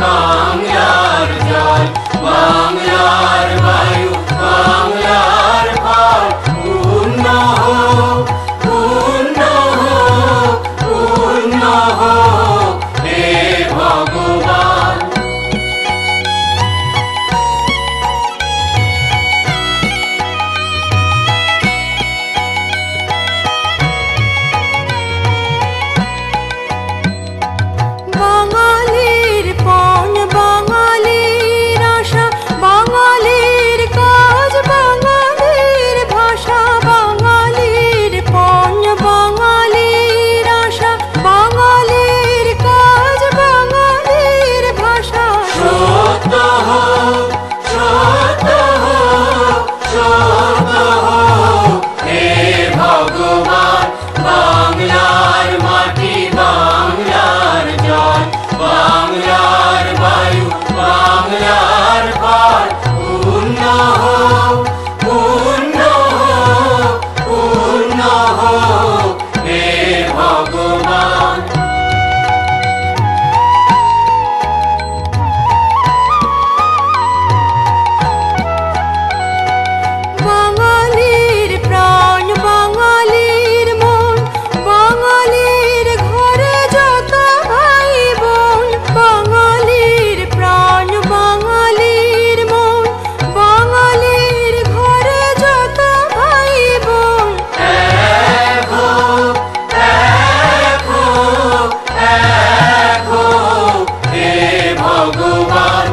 বাংলার জল, বাংলার বায়ু, বাংলার ফল, পূর্ণ হোক, পূর্ণ হোক, পূর্ণ হোক হে ভগবান। বাঙালির পণ, বাঙালির আশা, বাঙালির কাজ, বাঙালির ভাষা, বাঙালির পণ, বাঙালির আশা, বাঙালির কাজ, বাঙালির ভাষা। সত্য হোক, সত্য হোক, সত্য হোক হে ভগবান। বাংলার মাটি, বাংলার জল, বাংলার বায়ু, বাংলার ফল, পূর্ণ হোক, পূর্ণ হোক, পূর্ণ হোক হে ভগবান। বাঙালির প্রাণ, বাঙালির মন, বাঙালির ঘরে যত ভাই বোন। বাঙালির প্রাণ, বাঙালির মন, বাঙালির ঘরে যত ভাই বোন। এক হোক, এক হোক, এক হোক হে ভগবান।